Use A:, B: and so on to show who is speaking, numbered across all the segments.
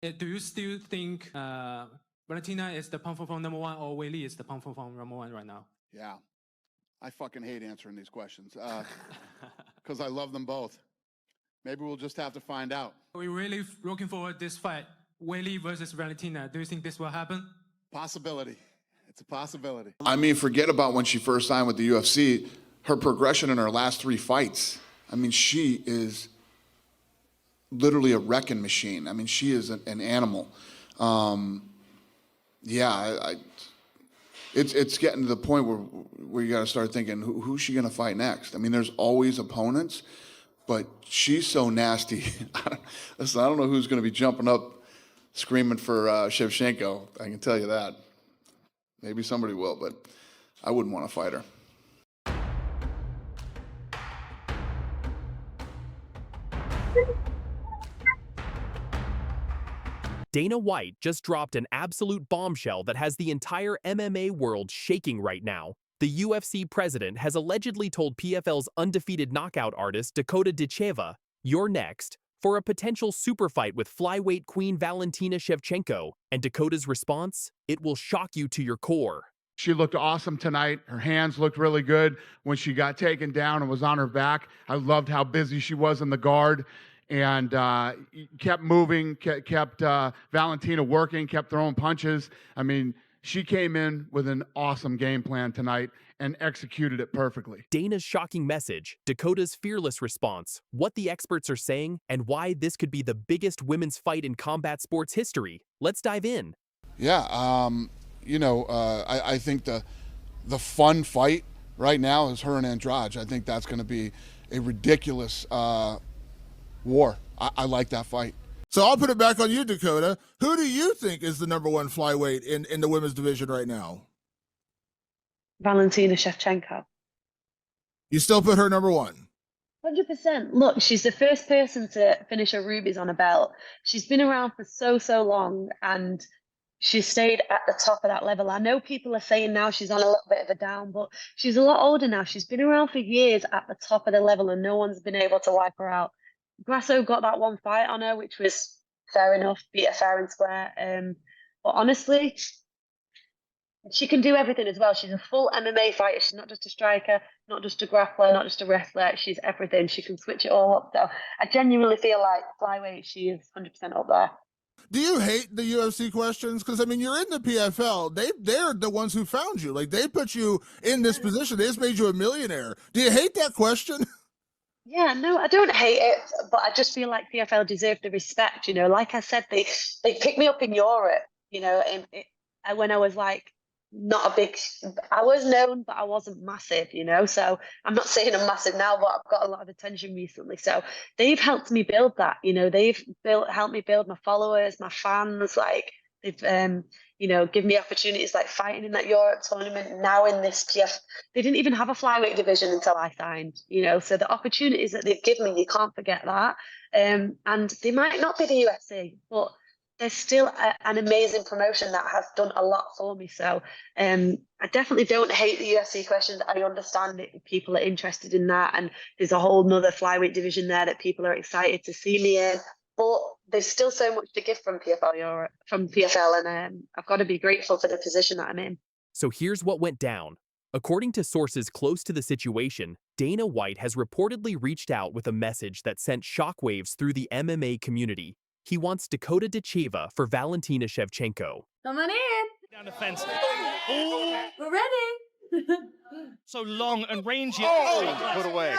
A: Do you still think Valentina is the pound-for-pound number one, or Weili is the pound-for-pound number one right now?
B: Yeah. I fucking hate answering these questions because I love them both. Maybe we'll just have to find out.
A: We're really looking forward to this fight, Weili versus Valentina. Do you think this will happen?
B: Possibility. It's a possibility.
C: I mean, forget about when she first signed with the UFC. Her progression in her last 3 fights. I mean, she is literally a wrecking machine. I mean, she is an animal. Yeah, it's getting to the point where you got to start thinking, who's she going to fight next? I mean, there's always opponents, but she's so nasty. Listen, I don't know who's going to be jumping up screaming for Shevchenko. I can tell you that. Maybe somebody will, but I wouldn't want to fight her.
D: Dana White just dropped an absolute bombshell that has the entire MMA world shaking right now. The UFC president has allegedly told PFL's undefeated knockout artist Dakota Ditcheva, "You're next," for a potential super fight with flyweight queen Valentina Shevchenko. And Dakota's response? It will shock you to your core.
B: She looked awesome tonight. Her hands looked really good when she got taken down and was on her back. I loved how busy she was in the guard and kept moving, kept Valentina working, kept throwing punches. I mean, she came in with an awesome game plan tonight and executed it perfectly.
D: Dana's shocking message, Dakota's fearless response, what the experts are saying, and why this could be the biggest women's fight in combat sports history. Let's dive in.
C: Yeah, you know, I think the fun fight right now is her and Andrade. I think that's going to be a ridiculous war. I like that fight.
E: So I'll put it back on you, Dakota. Who do you think is the number one flyweight in the women's division right now?
F: Valentina Shevchenko.
E: You still put her number one?
F: 100%. Look, she's the first person to finish her rubies on a belt. She's been around for so long, and she stayed at the top of that level. I know people are saying now she's on a little bit of a down, but she's a lot older now. She's been around for years at the top of the level, and no one's been able to wipe her out. Grasso got that one fight on her, which was fair enough, beat her fair and square. But honestly, she can do everything as well. She's a full MMA fighter. She's not just a striker, not just a grappler, not just a wrestler. She's everything. She can switch it all up. So I genuinely feel like flyweight, she is 100% up there.
E: Do you hate the UFC questions? Because, I mean, you're in the PFL. They're the ones who found you. Like, they put you in this position. They just made you a millionaire. Do you hate that question?
F: Yeah, no, I don't hate it, but I just feel like PFL deserve the respect. You know, like I said, they picked me up in Europe. You know, when I was like not a big, I was known, but I wasn't massive. You know, so I'm not saying I'm massive now, but I've got a lot of attention recently. So they've helped me build that. You know, they've helped me build my followers, my fans. Like they've you know, give me opportunities like fighting in that Europe tournament, now in this PF. They didn't even have a flyweight division until I signed, you know, so the opportunities that they've given me, you can't forget that. And they might not be the UFC, but they're still an amazing promotion that has done a lot for me. So I definitely don't hate the UFC questions. I understand that people are interested in that, and there's a whole nother flyweight division there that people are excited to see me in. But there's still so much to give from PFL Europe, and I've got to be grateful for the position that I'm in.
D: So here's what went down. According to sources close to the situation, Dana White has reportedly reached out with a message that sent shockwaves through the MMA community. He wants Dakota Ditcheva for Valentina Shevchenko.
G: Come on in.
H: Down the fence.
G: Oh, we're ready.
H: So long and rangy.
B: Oh, put away.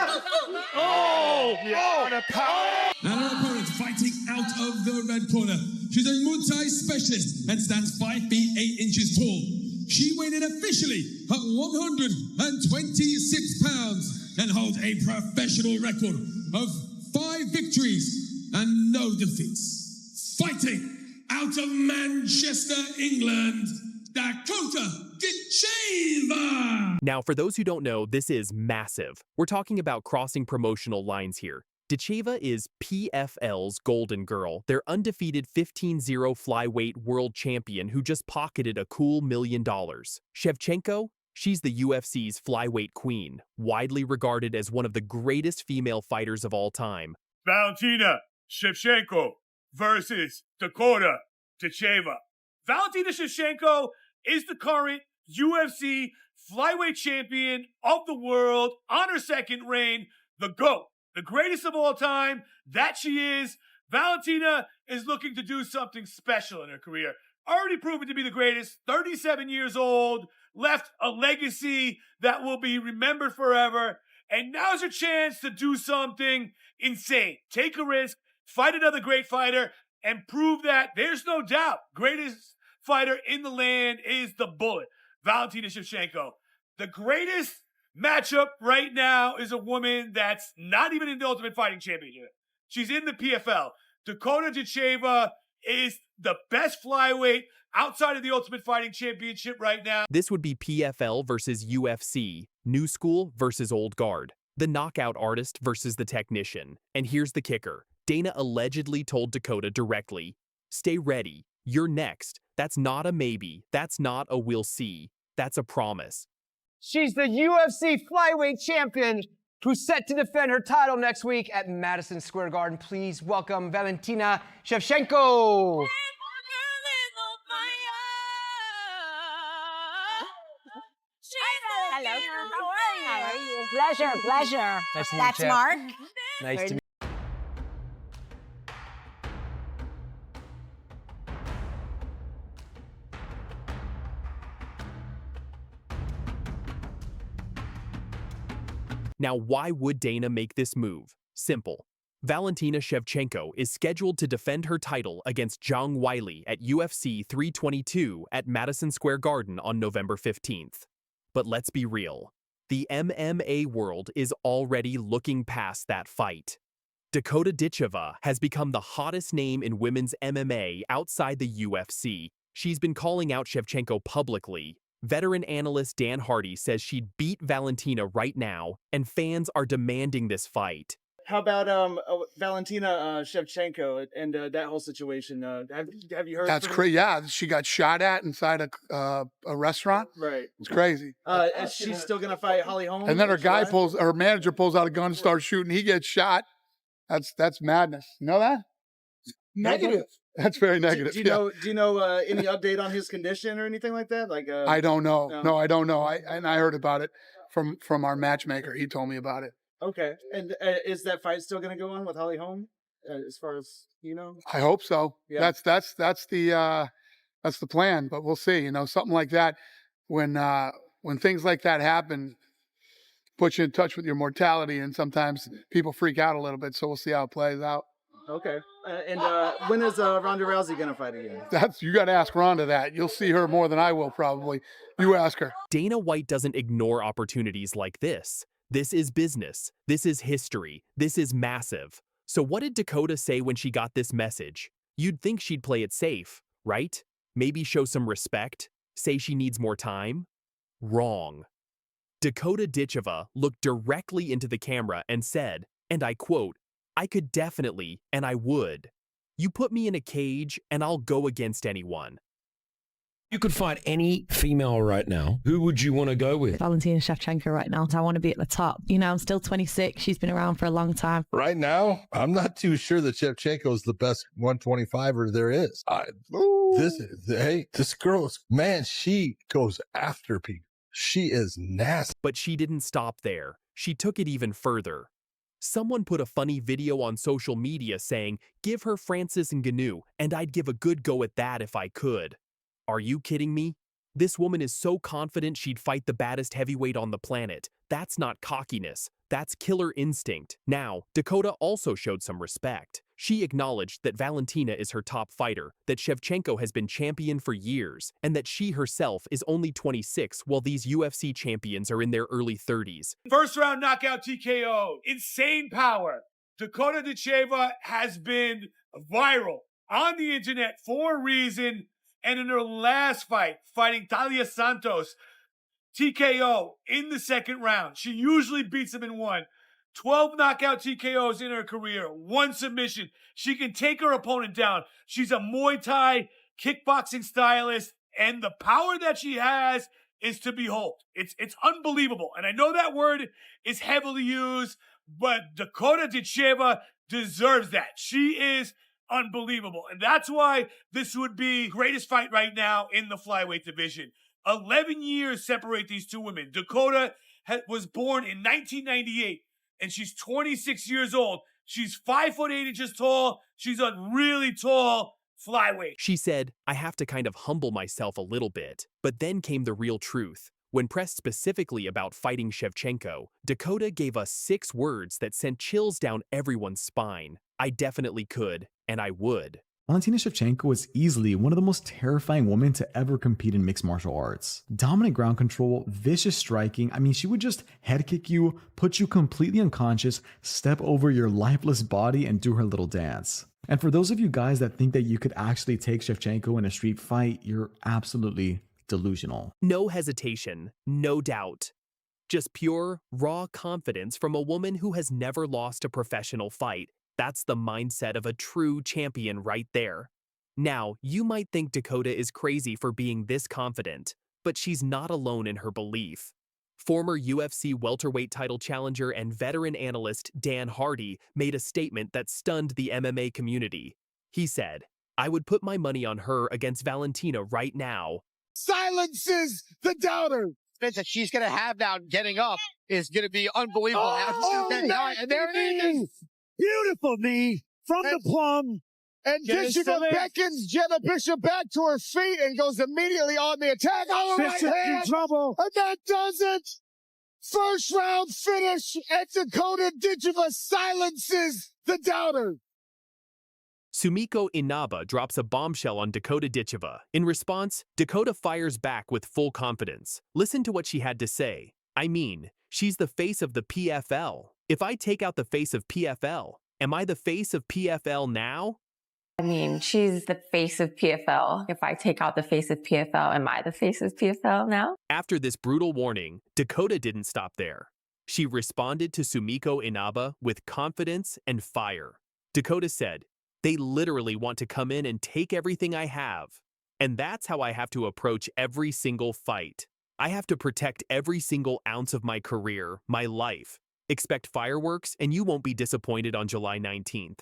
H: Oh, yeah. And a power.
I: And her opponent fighting out of the red corner. She's a Muay Thai specialist and stands 5 feet 8 inches tall. She weighed in officially at 126 pounds and holds a professional record of 5 victories and no defeats. Fighting out of Manchester, England, Dakota Ditcheva!
D: Now, for those who don't know, this is massive. We're talking about crossing promotional lines here. Ditcheva is PFL's Golden Girl, their undefeated 15-0 flyweight world champion who just pocketed a cool $1 million. Shevchenko? She's the UFC's flyweight queen, widely regarded as one of the greatest female fighters of all time.
J: Valentina Shevchenko,
H: versus Dakota Ditcheva. Valentina Shevchenko is the current UFC flyweight champion of the world on her second reign, the GOAT, the greatest of all time. That she is. Valentina is looking to do something special in her career. Already proven to be the greatest, 37 years old, left a legacy that will be remembered forever. And now's her chance to do something insane. Take a risk, fight another great fighter, and prove that there's no doubt greatest fighter in the land is the Bullet, Valentina Shevchenko. The greatest matchup right now is a woman that's not even in the Ultimate Fighting Championship. She's in the PFL. Dakota Ditcheva is the best flyweight outside of the Ultimate Fighting Championship right now.
D: This would be PFL versus UFC, new school versus old guard, the knockout artist versus the technician. And here's the kicker. Dana allegedly told Dakota directly, "Stay ready. You're next. That's not a maybe. That's not a we'll see. That's a promise."
J: She's the UFC flyweight champion who's set to defend her title next week at Madison Square Garden. Please welcome Valentina Shevchenko.
G: Hello. How are you? Pleasure.
J: Nice to meet
G: That's
J: you.
G: Mark.
J: Nice to meet you.
D: Now, why would Dana make this move? Simple. Valentina Shevchenko is scheduled to defend her title against Zhang Weili at UFC 322 at Madison Square Garden on November 15th. But let's be real. The MMA world is already looking past that fight. Dakota Ditcheva has become the hottest name in women's MMA outside the UFC. She's been calling out Shevchenko publicly. Veteran analyst Dan Hardy says she'd beat Valentina right now, and fans are demanding this fight.
K: How about Valentina Shevchenko and that whole situation? Have you heard?
B: That's crazy. Yeah, she got shot at inside a restaurant.
K: Right.
B: It's crazy.
K: Is she still gonna fight Holly Holm?
B: And then her manager pulls out a gun and starts shooting. He gets shot. That's madness. You know that? Negative. That's very negative.
K: Do you know any update on his condition or anything like that? Like
B: I don't know. No, I don't know. I heard about it from our matchmaker. He told me about it.
K: Okay. And is that fight still going to go on with Holly Holm? As far as you know?
B: I hope so.
K: Yeah.
B: That's the plan. But we'll see. You know, something like that. When things like that happen, puts you in touch with your mortality, and sometimes people freak out a little bit. So we'll see how it plays out.
K: Okay. And when is Ronda Rousey going to fight again?
B: You got to ask Ronda that. You'll see her more than I will probably. You ask her.
D: Dana White doesn't ignore opportunities like this. This is business. This is history. This is massive. So what did Dakota say when she got this message? You'd think she'd play it safe, right? Maybe show some respect? Say she needs more time? Wrong. Dakota Ditcheva looked directly into the camera and said, and I quote, "I could definitely, and I would. You put me in a cage, and I'll go against anyone."
L: You could fight any female right now. Who would you want to go with?
M: Valentina Shevchenko right now. I want to be at the top. You know, I'm still 26. She's been around for a long time.
N: Right now, I'm not too sure that Shevchenko is the best 125er there is. This girl is, man, she goes after people. She is nasty.
D: But she didn't stop there. She took it even further. Someone put a funny video on social media saying, "Give her Francis Ngannou, and I'd give a good go at that if I could." Are you kidding me? This woman is so confident she'd fight the baddest heavyweight on the planet. That's not cockiness. That's killer instinct. Now, Dakota also showed some respect. She acknowledged that Valentina is her top fighter, that Shevchenko has been champion for years, and that she herself is only 26 while these UFC champions are in their early 30s.
H: First round knockout TKO. Insane power. Dakota Ditcheva has been viral on the internet for a reason. And in her last fight, fighting Talia Santos, TKO in the second round. She usually beats him in one. 12 knockout TKOs in her career, one submission. She can take her opponent down. She's a Muay Thai kickboxing stylist, and the power that she has is to behold. It's unbelievable. And I know that word is heavily used, but Dakota Ditcheva deserves that. She is unbelievable. And that's why this would be greatest fight right now in the flyweight division. 11 years separate these two women. Dakota was born in 1998, and she's 26 years old. She's 5'8" tall. She's a really tall flyweight.
D: She said, I have to kind of humble myself a little bit. But then came the real truth. When pressed specifically about fighting Shevchenko, Dakota gave us 6 words that sent chills down everyone's spine. I definitely could, and I would.
O: Valentina Shevchenko is easily one of the most terrifying women to ever compete in mixed martial arts. Dominant ground control, vicious striking. I mean, she would just head kick you, put you completely unconscious, step over your lifeless body, and do her little dance. And for those of you guys that think that you could actually take Shevchenko in a street fight, you're absolutely delusional.
D: No hesitation, no doubt. Just pure, raw confidence from a woman who has never lost a professional fight. That's the mindset of a true champion right there. Now, you might think Dakota is crazy for being this confident, but she's not alone in her belief. Former UFC welterweight title challenger and veteran analyst Dan Hardy made a statement that stunned the MMA community. He said, I would put my money on her against Valentina right now.
P: Silences the doubter. That she's going to have now getting up is going to be unbelievable.
Q: And there it is. Beautiful knee from the plum.
P: And Ditcheva beckons Jenna Bishop back to her feet and goes immediately on the attack. Oh, right hand.
Q: Trouble.
P: And that does it. First round finish, and Dakota Ditcheva silences the doubter.
D: Sumiko Inaba drops a bombshell on Dakota Ditcheva. In response, Dakota fires back with full confidence. Listen to what she had to say. I mean, she's the face of the PFL. If I take out the face of PFL, am I the face of PFL now?
R: I mean, she's the face of PFL. If I take out the face of PFL, am I the face of PFL now?
D: After this brutal warning, Dakota didn't stop there. She responded to Sumiko Inaba with confidence and fire. Dakota said, they literally want to come in and take everything I have. And that's how I have to approach every single fight. I have to protect every single ounce of my career, my life. Expect fireworks, and you won't be disappointed on July 19th.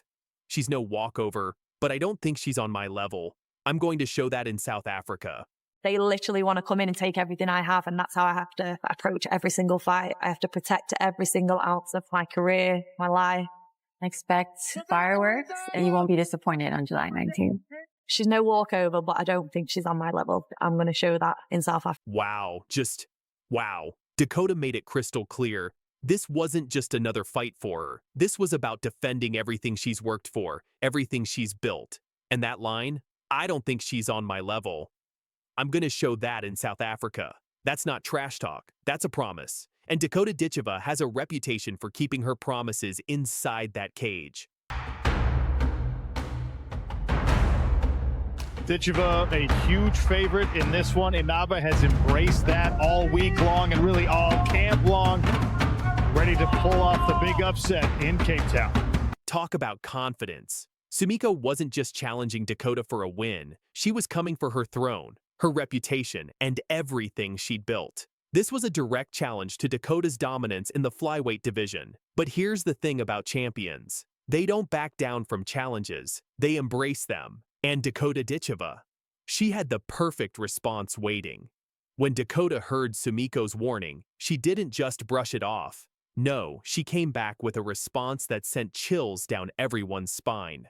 D: She's no walkover, but I don't think she's on my level. I'm going to show that in South Africa.
M: They literally want to come in and take everything I have, and that's how I have to approach every single fight. I have to protect every single ounce of my career, my life.
R: Expect fireworks, and you won't be disappointed on July 19th.
M: She's no walkover, but I don't think she's on my level. I'm going to show that in South Africa.
D: Wow, just wow. Dakota made it crystal clear. This wasn't just another fight for her. This was about defending everything she's worked for, everything she's built. And that line, I don't think she's on my level. I'm going to show that in South Africa. That's not trash talk. That's a promise. And Dakota Ditcheva has a reputation for keeping her promises inside that cage.
S: Ditcheva, a huge favorite in this one. Inaba has embraced that all week long and really all camp long. Ready to pull off the big upset in Cape Town.
D: Talk about confidence. Sumiko wasn't just challenging Dakota for a win. She was coming for her throne, her reputation, and everything she'd built. This was a direct challenge to Dakota's dominance in the flyweight division. But here's the thing about champions. They don't back down from challenges. They embrace them. And Dakota Ditcheva, she had the perfect response waiting. When Dakota heard Sumiko's warning, she didn't just brush it off. No, she came back with a response that sent chills down everyone's spine.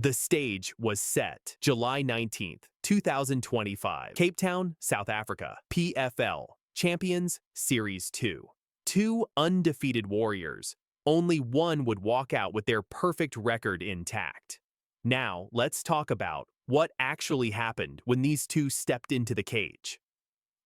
D: The stage was set. July 19th, 2025. Cape Town, South Africa. PFL. Champions Series 2. 2 undefeated warriors. Only one would walk out with their perfect record intact. Now, let's talk about what actually happened when these two stepped into the cage.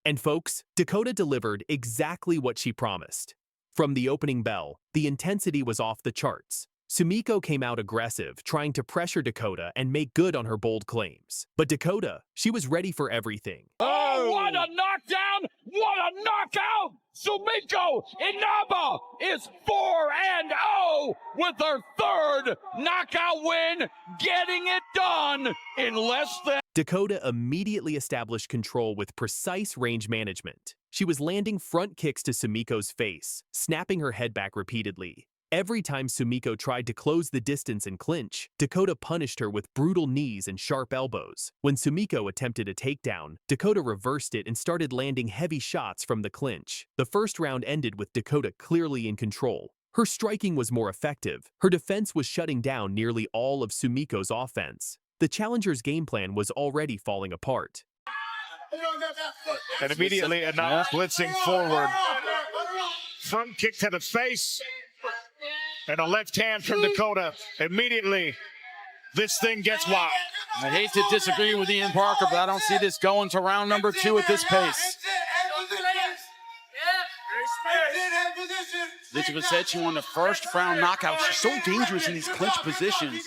D: And folks, Dakota delivered exactly what she promised. From the opening bell, the intensity was off the charts. Sumiko came out aggressive, trying to pressure Dakota and make good on her bold claims. But Dakota, she was ready for everything.
T: Oh, what a knockdown! What a knockout! Sumiko Inaba is 4-0 with her third knockout win, getting it done in less than...
D: Dakota immediately established control with precise range management. She was landing front kicks to Sumiko's face, snapping her head back repeatedly. Every time Sumiko tried to close the distance and clinch, Dakota punished her with brutal knees and sharp elbows. When Sumiko attempted a takedown, Dakota reversed it and started landing heavy shots from the clinch. The first round ended with Dakota clearly in control. Her striking was more effective. Her defense was shutting down nearly all of Sumiko's offense. The challenger's game plan was already falling apart.
S: And immediately Inaba blitzing forward. Front kick to the face. And a left hand from Dakota. Immediately, this thing gets wild.
U: I hate to disagree with Ian Parker, but I don't see this going to round number 2 at this pace. Ditcheva said she won the first round knockout. She's so dangerous in these clinch positions.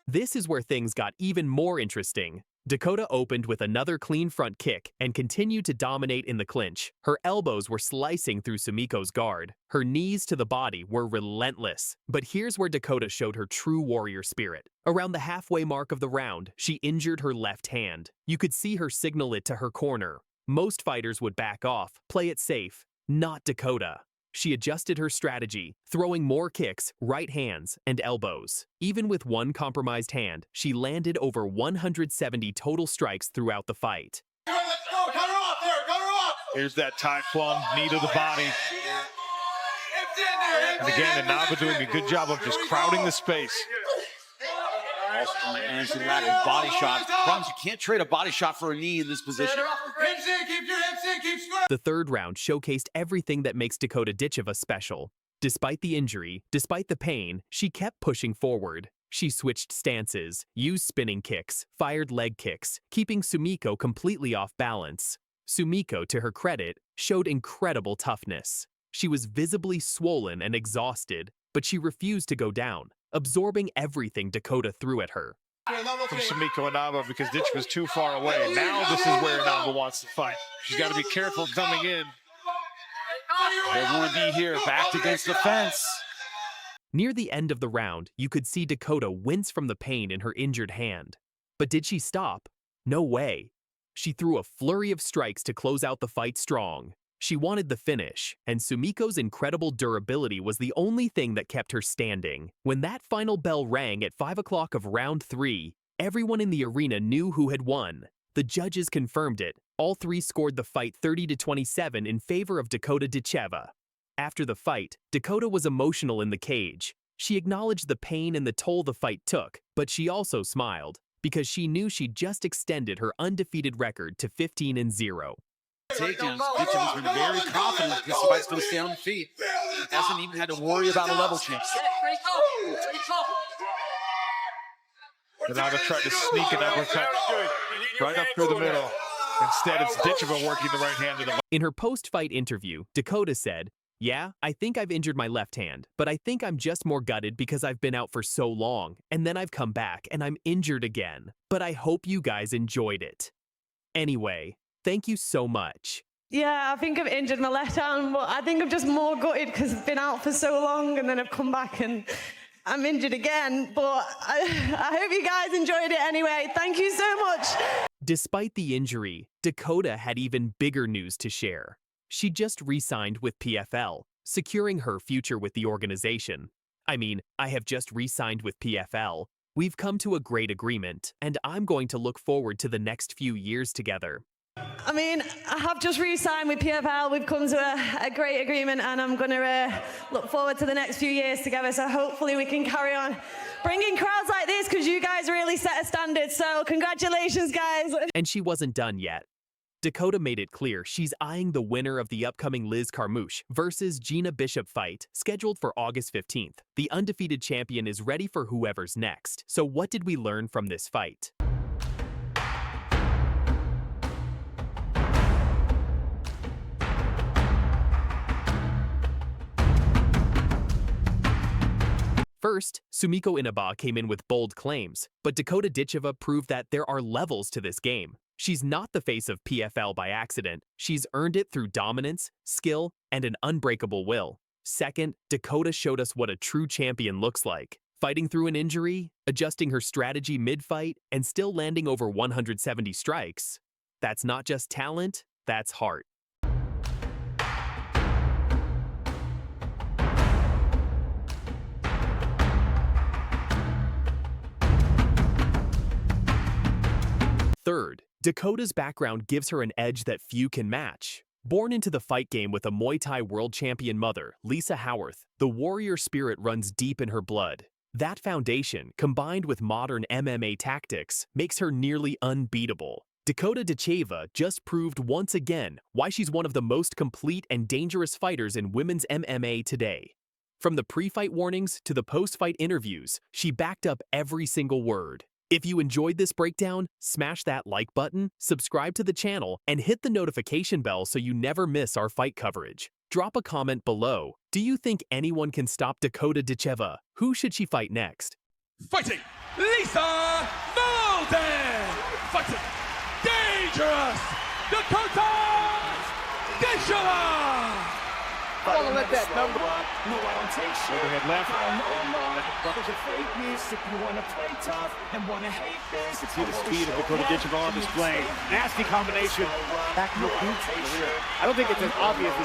D: This is where things got even more interesting. Dakota opened with another clean front kick and continued to dominate in the clinch. Her elbows were slicing through Sumiko's guard. Her knees to the body were relentless. But here's where Dakota showed her true warrior spirit. Around the halfway mark of the round, she injured her left hand. You could see her signal it to her corner. Most fighters would back off, play it safe. Not Dakota. She adjusted her strategy, throwing more kicks, right hands, and elbows. Even with one compromised hand, she landed over 170 total strikes throughout the fight.
S: Here's that tight plum, knee to the body. And again, Inaba doing a good job of just crowding the space.
U: And some rapid body shots. Problem is, you can't trade a body shot for a knee in this position.
D: The third round showcased everything that makes Dakota Ditcheva special. Despite the injury, despite the pain, she kept pushing forward. She switched stances, used spinning kicks, fired leg kicks, keeping Sumiko completely off balance. Sumiko, to her credit, showed incredible toughness. She was visibly swollen and exhausted, but she refused to go down, absorbing everything Dakota threw at her.
S: From Sumiko Inaba because Ditcheva's too far away. Now this is where Inaba wants to fight. She's got to be careful coming in.
U: They want to be here, backed against the fence.
D: Near the end of the round, you could see Dakota wince from the pain in her injured hand. But did she stop? No way. She threw a flurry of strikes to close out the fight strong. She wanted the finish, and Sumiko's incredible durability was the only thing that kept her standing. When that final bell rang at 5 o'clock of round 3, everyone in the arena knew who had won. The judges confirmed it. All three scored the fight 30-27 in favor of Dakota Ditcheva. After the fight, Dakota was emotional in the cage. She acknowledged the pain and the toll the fight took, but she also smiled, because she knew she'd just extended her undefeated record to 15-0.
U: Takedowns. Ditcheva's been very confident this fight's going to stay on the feet. Hasn't even had to worry about a level change.
S: Inaba tried to sneak an uppercut right up through the middle. Instead, it's Ditcheva working the right hand to the body.
D: In her post-fight interview, Dakota said, "Yeah, I think I've injured my left hand, but I think I'm just more gutted because I've been out for so long, and then I've come back and I'm injured again. But I hope you guys enjoyed it. Anyway, thank you so much."
V: Yeah, I think I've injured my left arm, but I think I'm just more gutted because I've been out for so long and then I've come back and I'm injured again. But I hope you guys enjoyed it anyway. Thank you so much.
D: Despite the injury, Dakota had even bigger news to share. She just re-signed with PFL, securing her future with the organization. I have just re-signed with PFL. We've come to a great agreement, and I'm going to look forward to the next few years together.
V: I have just re-signed with PFL. We've come to a great agreement, and I'm going to look forward to the next few years together. So hopefully we can carry on bringing crowds like this because you guys really set a standard. So congratulations, guys.
D: And she wasn't done yet. Dakota made it clear she's eyeing the winner of the upcoming Liz Carmouche versus Gina Bishop fight, scheduled for August 15th. The undefeated champion is ready for whoever's next. So what did we learn from this fight? First, Sumiko Inaba came in with bold claims, but Dakota Ditcheva proved that there are levels to this game. She's not the face of PFL by accident. She's earned it through dominance, skill, and an unbreakable will. Second, Dakota showed us what a true champion looks like. Fighting through an injury, adjusting her strategy mid-fight, and still landing over 170 strikes. That's not just talent, that's heart. Third, Dakota's background gives her an edge that few can match. Born into the fight game with a Muay Thai world champion mother, Lisa Howarth, the warrior spirit runs deep in her blood. That foundation, combined with modern MMA tactics, makes her nearly unbeatable. Dakota Ditcheva just proved once again why she's one of the most complete and dangerous fighters in women's MMA today. From the pre-fight warnings to the post-fight interviews, she backed up every single word. If you enjoyed this breakdown, smash that like button, subscribe to the channel, and hit the notification bell so you never miss our fight coverage. Drop a comment below. Do you think anyone can stop Dakota Ditcheva? Who should she fight next?
T: Fighting Lisa Mauldin. Fighting dangerous Dakota Ditcheva.
Q: I want to let that number.
T: No, I don't take shit. Overhead left. See the speed of Dakota Ditcheva on display. Nasty combination.
Q: Back to the boot.
K: I don't think it's as obvious as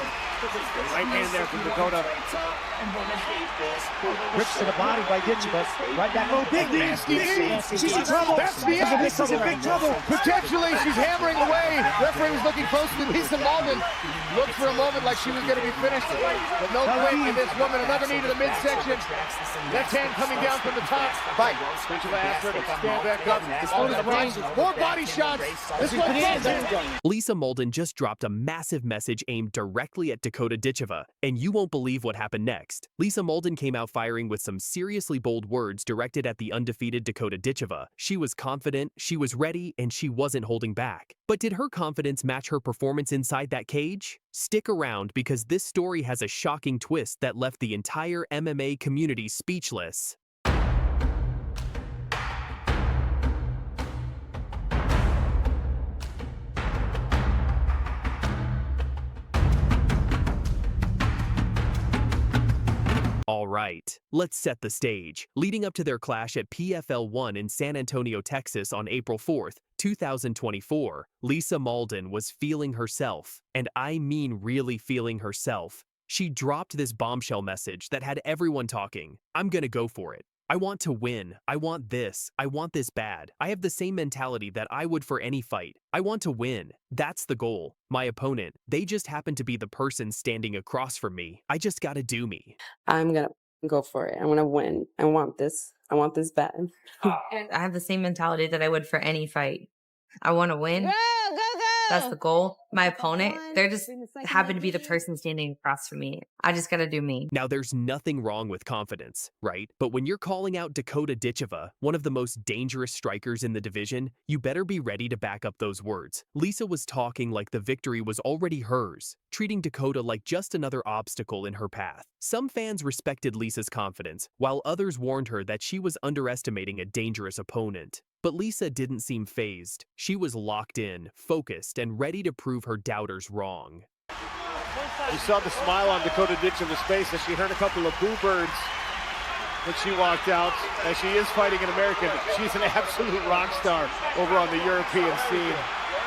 K: right hand there from Dakota.
Q: Rips to the body by Ditcheva. Right back. Oh, big nasty. She's in trouble.
P: That's the end.
Q: She's in big trouble.
P: Potentially, she's hammering away. Referee was looking close to Lisa Mauldin. Looked for a moment like she was going to be finished, but no quick. And this woman, another knee to the midsection. Left hand coming down from the top. Fight. Ditcheva after it. Stand back up. More body shots. This one
D: Lisa Mauldin just dropped a massive message aimed directly at Dakota Ditcheva, and you won't believe what happened next. Lisa Mauldin came out firing with some seriously bold words directed at the undefeated Dakota Ditcheva. She was confident, she was ready, and she wasn't holding back. But did her confidence match her performance inside that cage? Stick around because this story has a shocking twist that left the entire MMA community speechless. All right, let's set the stage. Leading up to their clash at PFL 1 in San Antonio, Texas on April 4th, 2024, Lisa Mauldin was feeling herself, and I mean really feeling herself. She dropped this bombshell message that had everyone talking. I'm gonna go for it. I want to win. I want this. I want this bad. I have the same mentality that I would for any fight. I want to win. That's the goal. My opponent, they just happen to be the person standing across from me. I just gotta do me.
R: I'm gonna go for it. I want to win. I want this. I want this bad.
M: And I have the same mentality that I would for any fight. I want to win.
V: Go, go, go.
M: That's the goal. My opponent, they're just happen to be the person standing across from me. I just got to do me.
D: Now, there's nothing wrong with confidence, right? But when you're calling out Dakota Ditcheva, one of the most dangerous strikers in the division, you better be ready to back up those words. Lisa was talking like the victory was already hers, treating Dakota like just another obstacle in her path. Some fans respected Lisa's confidence, while others warned her that she was underestimating a dangerous opponent. But Lisa didn't seem fazed. She was locked in, focused, and ready to prove her doubters wrong.
H: You saw the smile on Dakota Ditcheva's face as she heard a couple of boo birds when she walked out. As she is fighting an American, she's an absolute rock star over on the European scene.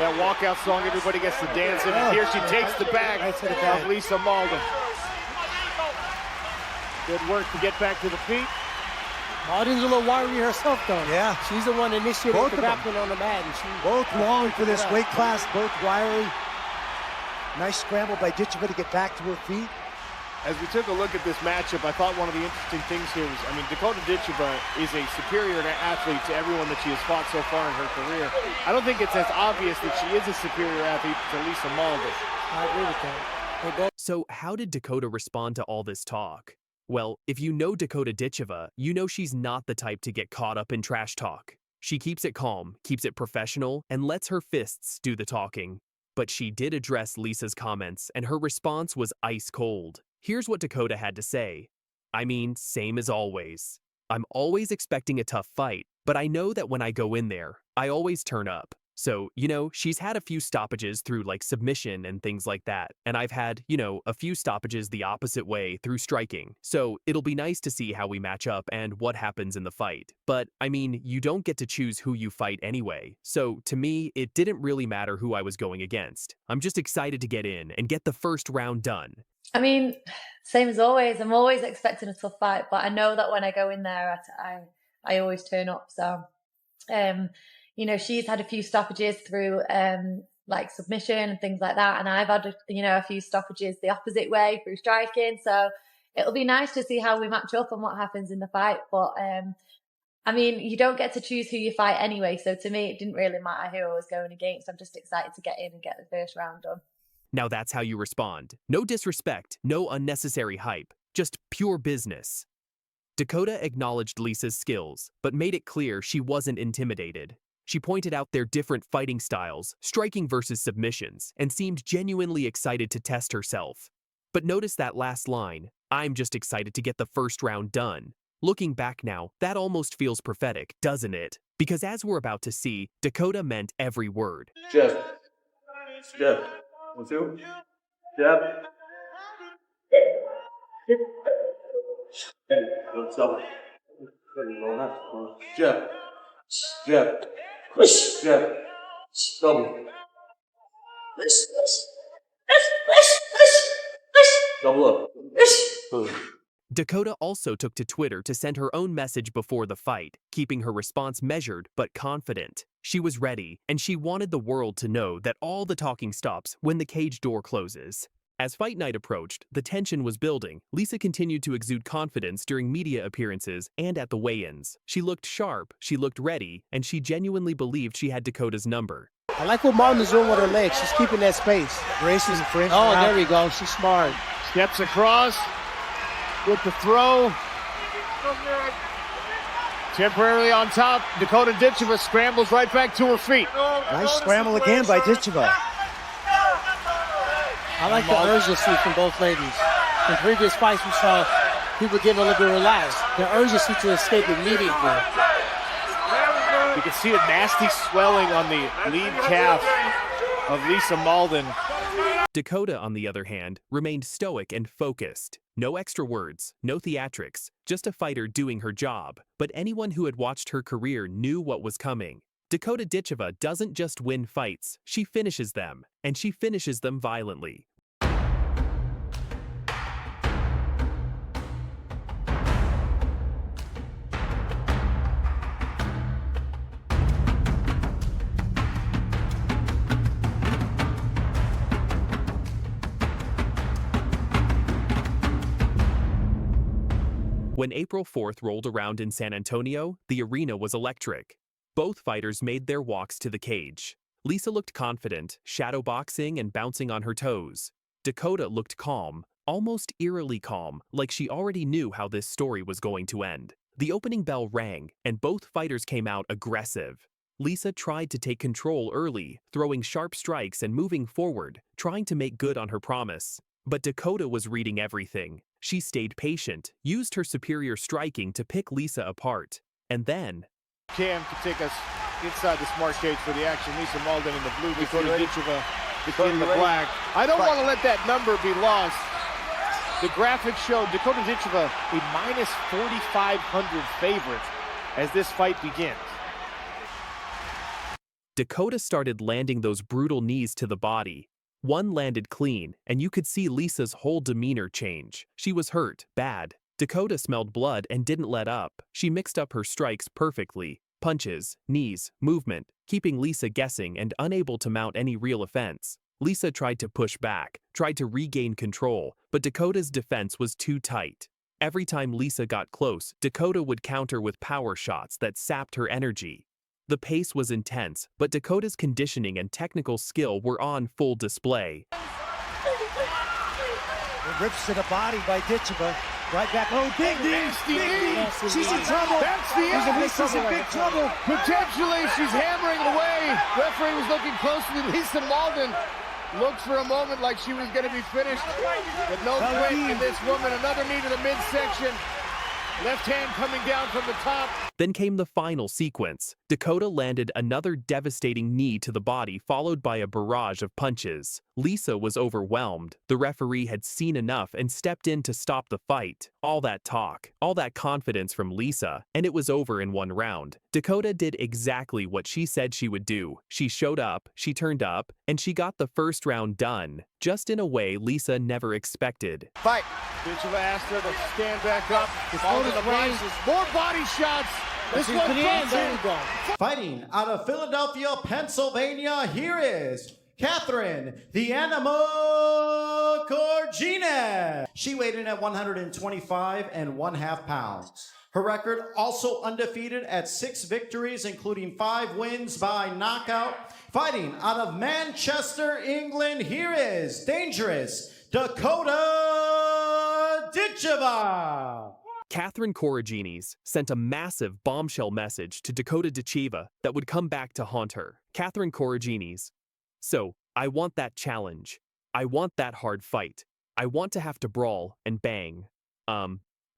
H: That walkout song, everybody gets to dance in, and here she takes the bag of Lisa Mauldin. Good work to get back to the feet.
Q: Mauldin's a little wiry herself, though. Yeah. She's the one initiating the grappling on the mat. And she both long for this weight class, both wiry. Nice scramble by Ditcheva to get back to her feet.
H: As we took a look at this matchup, I thought one of the interesting things here was, Dakota Ditcheva is a superior athlete to everyone that she has fought so far in her career. I don't think it's as obvious that she is a superior athlete to Lisa Mauldin.
Q: I agree with that.
D: So how did Dakota respond to all this talk? Well, if you know Dakota Ditcheva, you know she's not the type to get caught up in trash talk. She keeps it calm, keeps it professional, and lets her fists do the talking. But she did address Lisa's comments, and her response was ice cold. Here's what Dakota had to say. I mean, same as always. I'm always expecting a tough fight, but I know that when I go in there, I always turn up. So, she's had a few stoppages through like submission and things like that. And I've had, a few stoppages the opposite way through striking. So it'll be nice to see how we match up and what happens in the fight. But I mean, you don't get to choose who you fight anyway. So to me, it didn't really matter who I was going against. I'm just excited to get in and get the first round done.
M: I mean, same as always. I'm always expecting a tough fight, but I know that when I go in there, I always turn up. So, she's had a few stoppages through like submission and things like that, and I've had a few stoppages the opposite way through striking. So it'll be nice to see how we match up and what happens in the fight. But I mean, you don't get to choose who you fight anyway. So to me, it didn't really matter who I was going against. I'm just excited to get in and get the first round done.
D: Now that's how you respond. No disrespect, no unnecessary hype, just pure business. Dakota acknowledged Lisa's skills, but made it clear she wasn't intimidated. She pointed out their different fighting styles, striking versus submissions, and seemed genuinely excited to test herself. But notice that last line, "I'm just excited to get the first round done." Looking back now, that almost feels prophetic, doesn't it? Because as we're about to see, Dakota meant every word.
A: Jab. 1, 2. Jab. Double. Jab. Jab. Jab. Double. Double up.
D: Dakota also took to Twitter to send her own message before the fight, keeping her response measured but confident. She was ready, and she wanted the world to know that all the talking stops when the cage door closes. As fight night approached, the tension was building. Lisa continued to exude confidence during media appearances and at the weigh-ins. She looked sharp, she looked ready, and she genuinely believed she had Dakota's number.
Q: I like what Mauldin's doing with her legs. She's keeping that space. Grace's French. Oh, there we go. She's smart.
S: Steps across with the throw. Temporarily on top, Dakota Ditcheva scrambles right back to her feet.
Q: Nice scramble again by Ditcheva. I like the urgency from both ladies. In previous fights, we saw people getting a little bit relaxed. The urgency to escape immediately.
S: You can see a nasty swelling on the lead calf of Lisa Mauldin.
D: Dakota, on the other hand, remained stoic and focused. No extra words, no theatrics, just a fighter doing her job. But anyone who had watched her career knew what was coming. Dakota Ditcheva doesn't just win fights, she finishes them, and she finishes them violently. When April 4th rolled around in San Antonio, the arena was electric. Both fighters made their walks to the cage. Lisa looked confident, shadowboxing and bouncing on her toes. Dakota looked calm, almost eerily calm, like she already knew how this story was going to end. The opening bell rang, and both fighters came out aggressive. Lisa tried to take control early, throwing sharp strikes and moving forward, trying to make good on her promise. But Dakota was reading everything. She stayed patient, used her superior striking to pick Lisa apart. And then...
S: Cam can take us inside the smart cage for the action. Lisa Mauldin in the blue, Dakota Ditcheva in the black. I don't want to let that number be lost. The graphics show Dakota Ditcheva a minus 4,500 favorite as this fight begins.
D: Dakota started landing those brutal knees to the body. One landed clean, and you could see Lisa's whole demeanor change. She was hurt, bad. Dakota smelled blood and didn't let up. She mixed up her strikes perfectly. Punches, knees, movement, keeping Lisa guessing and unable to mount any real offense. Lisa tried to push back, tried to regain control, but Dakota's defense was too tight. Every time Lisa got close, Dakota would counter with power shots that sapped her energy. The pace was intense, but Dakota's conditioning and technical skill were on full display.
Q: Rips to the body by Ditcheva. Right back. Oh, big knee. She's in trouble.
S: That's the end.
Q: Lisa's in big trouble.
S: Potentially, she's hammering away. Referee was looking closely at Lisa Mauldin. Looked for a moment like she was going to be finished, but no quit in this woman. Another knee to the midsection. Left hand coming down from the top.
D: Then came the final sequence. Dakota landed another devastating knee to the body, followed by a barrage of punches. Lisa was overwhelmed. The referee had seen enough and stepped in to stop the fight. All that talk, all that confidence from Lisa, and it was over in one round. Dakota did exactly what she said she would do. She showed up, she turned up, and she got the first round done, just in a way Lisa never expected.
S: Fight. Ditcheva asked her to stand back up. Mauldin the rises. More body shots. This one comes in.
C: Fighting out of Philadelphia, Pennsylvania, here is Catherine the Animal Corgine. She weighed in at 125 1/2 pounds. Her record also undefeated at 6 victories, including 5 wins by knockout. Fighting out of Manchester, England, here is dangerous Dakota Ditcheva.
D: Catherine Coragines sent a massive bombshell message to Dakota Ditcheva that would come back to haunt her. Catherine Coragines: "So, I want that challenge. I want that hard fight. I want to have to brawl and bang.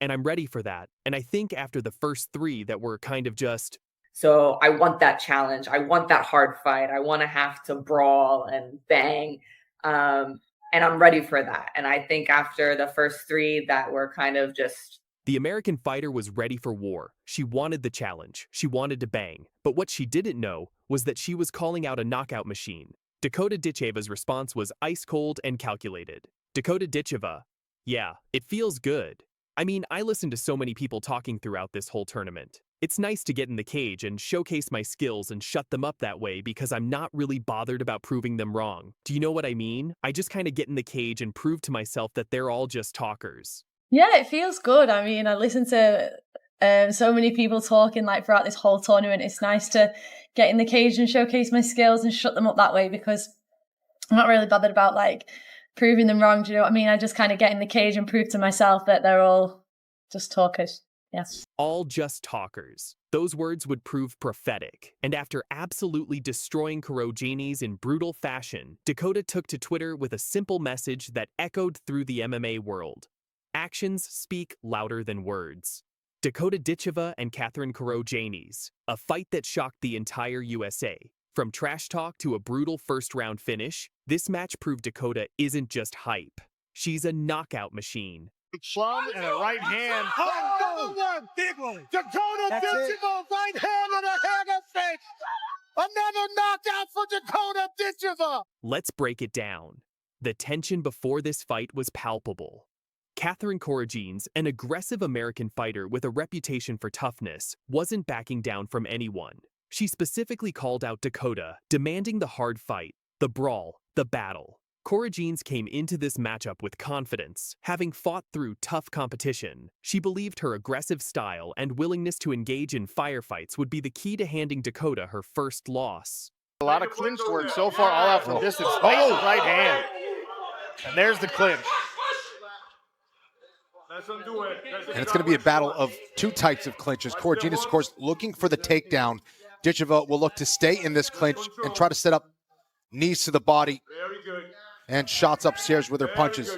D: And I'm ready for that. And I think after the first 3 that were kind of just..."
E: So I want that challenge. I want that hard fight. I want to have to brawl and bang. And I'm ready for that. And I think after the first 3 that were kind of just...
D: The American fighter was ready for war. She wanted the challenge. She wanted to bang. But what she didn't know was that she was calling out a knockout machine. Dakota Ditcheva's response was ice cold and calculated. Dakota Ditcheva: "Yeah, it feels good. I mean, I listened to so many people talking throughout this whole tournament. It's nice to get in the cage and showcase my skills and shut them up that way because I'm not really bothered about proving them wrong. Do you know what I mean? I just kind of get in the cage and prove to myself that they're all just talkers."
V: Yeah, it feels good. I mean, I listened to so many people talking like throughout this whole tournament. It's nice to get in the cage and showcase my skills and shut them up that way because I'm not really bothered about like proving them wrong. Do you know what I mean? I just kind of get in the cage and prove to myself that they're all just talkers. Yes.
D: All just talkers. Those words would prove prophetic. And after absolutely destroying Coragines in brutal fashion, Dakota took to Twitter with a simple message that echoed through the MMA world. Actions speak louder than words. Dakota Ditcheva and Catherine Coragines, a fight that shocked the entire USA. From trash talk to a brutal first-round finish, this match proved Dakota isn't just hype. She's a knockout machine.
S: Plum and a right hand. Oh, another one. Big one. Dakota Ditcheva, right hand and a hand of fake. Another knockout for Dakota Ditcheva.
D: Let's break it down. The tension before this fight was palpable. Catherine Coragines, an aggressive American fighter with a reputation for toughness, wasn't backing down from anyone. She specifically called out Dakota, demanding the hard fight, the brawl, the battle. Coragines came into this matchup with confidence, having fought through tough competition. She believed her aggressive style and willingness to engage in firefights would be the key to handing Dakota her first loss.
S: A lot of clinch work so far, all out from distance. Oh, right hand. And there's the clinch.
W: And it's going to be a battle of 2 types of clinches. Coragines, of course, looking for the takedown. Ditcheva will look to stay in this clinch and try to set up knees to the body and shots upstairs with her punches.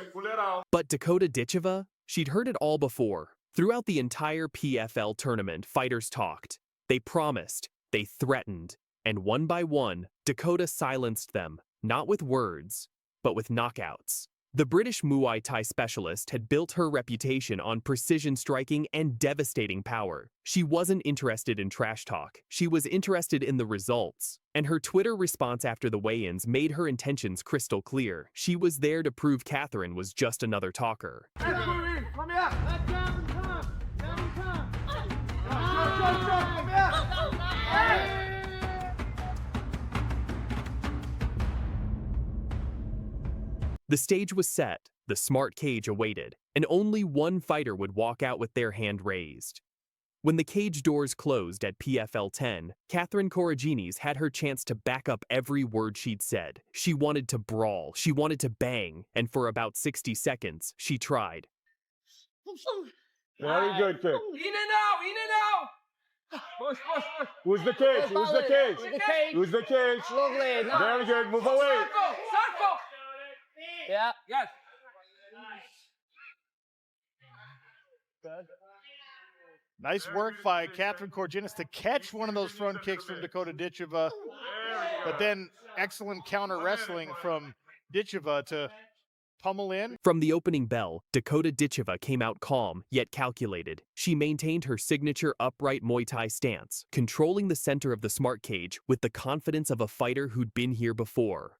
D: But Dakota Ditcheva, she'd heard it all before. Throughout the entire PFL tournament, fighters talked. They promised, they threatened, and one by one, Dakota silenced them, not with words, but with knockouts. The British Muay Thai specialist had built her reputation on precision striking and devastating power. She wasn't interested in trash talk. She was interested in the results. And her Twitter response after the weigh-ins made her intentions crystal clear. She was there to prove Catherine was just another talker. The stage was set, the smart cage awaited, and only one fighter would walk out with their hand raised. When the cage doors closed at PFL 10, Catherine Coragines had her chance to back up every word she'd said. She wanted to brawl, she wanted to bang, and for about 60 seconds, she tried.
H: Very good, kid.
T: In and out, in and out. Push, push, push.
H: Who's the cage? Who's the cage?
T: Who's the cage?
H: Who's the cage?
T: Lovely.
H: Very good. Move away.
T: Circle, circle.
J: Yeah.
T: Yes.
S: Nice work by Catherine Korjinis to catch one of those front kicks from Dakota Ditcheva, but then excellent counter wrestling from Ditcheva to pummel in.
D: From the opening bell, Dakota Ditcheva came out calm, yet calculated. She maintained her signature upright Muay Thai stance, controlling the center of the smart cage with the confidence of a fighter who'd been here before.